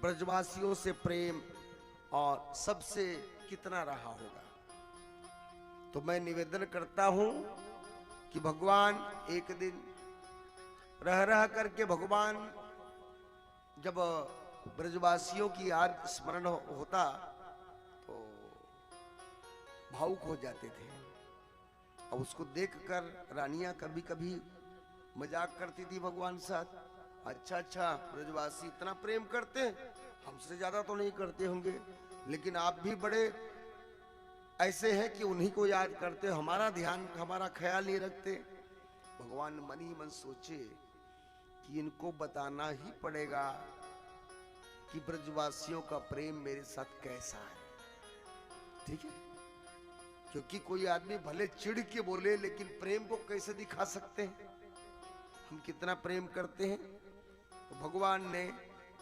ब्रजवासियों से प्रेम और सबसे कितना रहा होगा। तो मैं निवेदन करता हूं कि भगवान एक दिन रह करके भगवान जब ब्रजवासियों की याद स्मरण होता तो भावुक हो जाते थे। और उसको देखकर रानियां कभी कभी मजाक करती थी भगवान साथ, अच्छा ब्रजवासी इतना प्रेम करते हैं, हमसे ज्यादा तो नहीं करते होंगे, लेकिन आप भी बड़े ऐसे हैं कि उन्हीं को याद करते, हमारा ध्यान हमारा ख्याल नहीं रखते। भगवान मन ही मन सोचे कि इनको बताना ही पड़ेगा कि ब्रजवासियों का प्रेम मेरे साथ कैसा है। ठीक है, क्योंकि कोई आदमी भले चिढ़ के बोले लेकिन प्रेम को कैसे दिखा सकते हैं, हम कितना प्रेम करते हैं। तो भगवान ने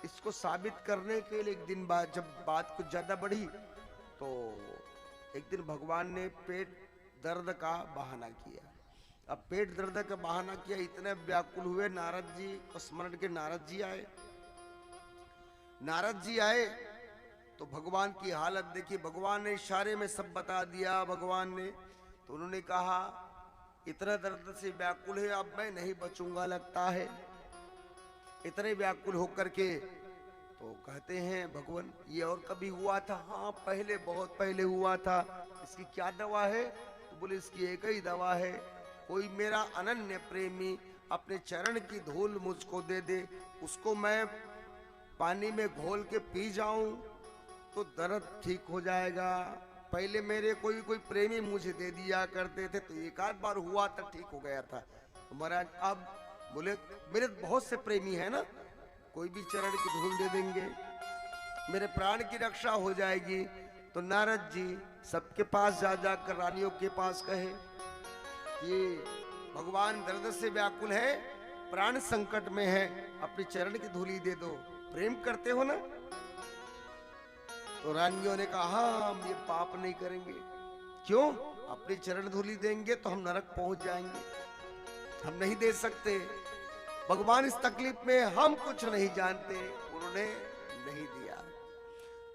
इसको साबित करने के लिए एक दिन बाद जब बात कुछ ज्यादा बढ़ी तो एक दिन भगवान ने पेट दर्द का बहाना किया। अब पेट दर्द का बहाना किया, इतने व्याकुल हुए नारद जी को स्मरण के नारद जी आए तो भगवान की हालत देखी। भगवान ने इशारे में सब बता दिया। भगवान ने तो उन्होंने कहा इतना दर्द से व्याकुल है, अब मैं नहीं बचूंगा लगता है। इतने व्याकुल होकर के तो कहते हैं भगवान ये और कभी हुआ था? हाँ पहले, बहुत पहले हुआ था। इसकी क्या दवा है? तो बोले इसकी एक ही दवा है, कोई मेरा अनन्य प्रेमी अपने चरण की धूल मुझको दे दे, उसको मैं पानी में घोल के पी जाऊं तो दर्द ठीक हो जाएगा। पहले मेरे कोई प्रेमी मुझे दे दिया करते थे तो एक आध बार हुआ तो ठीक हो गया था। तो महाराज अब बोले मेरे बहुत से प्रेमी है ना, कोई भी चरण की धूल दे देंगे, मेरे प्राण की रक्षा हो जाएगी। तो नारद जी सबके पास जाकर रानियों के पास कहे कि भगवान दर्द से व्याकुल है, प्राण संकट में है, अपनी चरण की धूली दे दो, प्रेम करते हो ना? तो रानियों ने कहा हाँ हम ये पाप नहीं करेंगे। क्यों? अपनी चरण धूली देंगे तो हम नरक पहुंच जाएंगे, हम नहीं दे सकते। भगवान इस तकलीफ में हम कुछ नहीं जानते, उन्होंने नहीं दिया।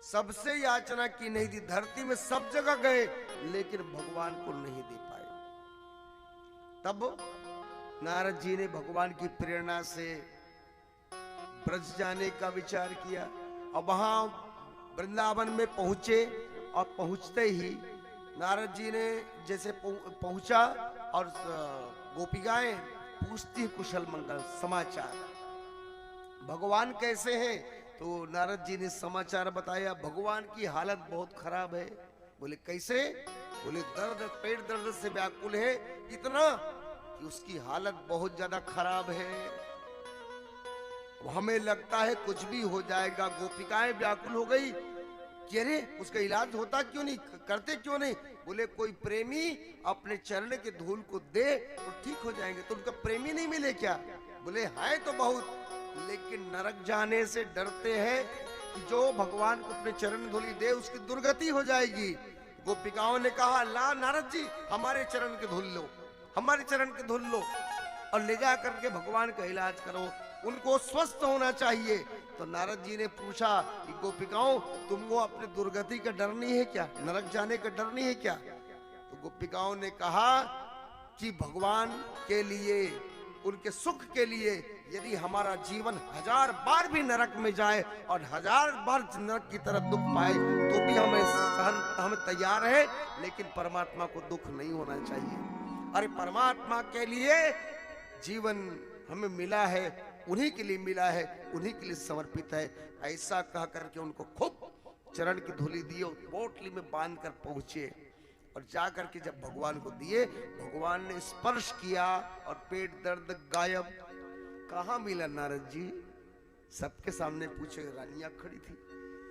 सबसे याचना की नहीं दी, धरती में सब जगह गए लेकिन भगवान को नहीं दे पाए। तब नारद जी ने भगवान की प्रेरणा से ब्रज जाने का विचार किया और वहां वृंदावन में पहुंचे। और पहुंचते ही नारद जी ने जैसे पहुंचा और गोपिकाएं पूछती कुशल मंगल समाचार, भगवान कैसे हैं? तो नारद जी ने समाचार बताया, भगवान की हालत बहुत खराब है। बोले कैसे? बोले दर्द, पेट दर्द से व्याकुल है, इतना कि उसकी हालत बहुत ज्यादा खराब है, हमें लगता है कुछ भी हो जाएगा। गोपिकाएं व्याकुल हो गई कि अरे उसका इलाज होता क्यों नहीं, करते क्यों नहीं? बोले कोई प्रेमी अपने चरण के धूल को दे तो ठीक हो जाएंगे। तो उनका प्रेमी नहीं मिले क्या? बोले है तो बहुत, लेकिन नरक जाने से डरते हैं कि जो भगवान को अपने चरण धूली दे उसकी दुर्गति हो जाएगी। गोपिकाओं ने कहा ला नारद जी हमारे चरण के धूल लो, हमारे चरण के धूल लो और ले जा करके भगवान का इलाज करो, उनको स्वस्थ होना चाहिए। तो नारद जी ने पूछा कि गोपिकाओं तुमको अपने दुर्गति का डर नहीं है क्या, नरक जाने का डर नहीं है क्या? तो गोपिकाओं ने कहा कि भगवान के लिए, उनके सुख के लिए यदि हमारा जीवन 1000 बार भी नरक में जाए और 1000 बार नरक की तरफ दुख पाए तो भी हम तैयार है, लेकिन परमात्मा को दुख नहीं होना चाहिए। अरे परमात्मा के लिए जीवन हमें मिला है, उन्हीं के लिए मिला है, उन्हीं के लिए समर्पित है। ऐसा कह करके उनको खूब चरण की धूली दी और पोटली में बांध कर पहुंचे और जा करके जब भगवान को दिए, भगवान ने स्पर्श किया और पेट दर्द गायब। कहाँ मिला नारद जी? सबके सामने पूछे, रानियां खड़ी थी।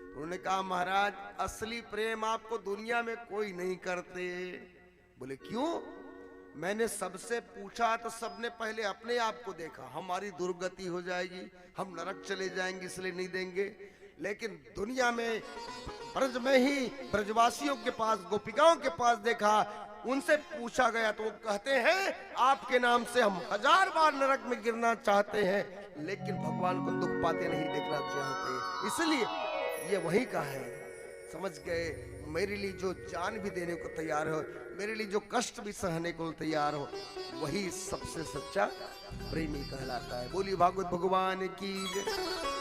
उन्होंने कहा महाराज असली प्रेम आपको दुनिया में कोई नहीं करते। बोले क्यों? मैंने सबसे पूछा तो सबने पहले अपने आप को देखा, हमारी दुर्गति हो जाएगी, हम नरक चले जाएंगे इसलिए नहीं देंगे। लेकिन दुनिया में ब्रज में ही ब्रजवासियों के पास, गोपिकाओं के पास देखा, उनसे पूछा गया तो वो कहते हैं आपके नाम से हम 1000 बार नरक में गिरना चाहते हैं, लेकिन भगवान को दुख पाते नहीं देखना चाहते, इसलिए ये वही का है। समझ गए? मेरे लिए जो जान भी देने को तैयार हो, मेरे लिए जो कष्ट भी सहने को तैयार हो, वही सबसे सच्चा प्रेमी कहलाता है। बोलिए भागवत भगवान की जय।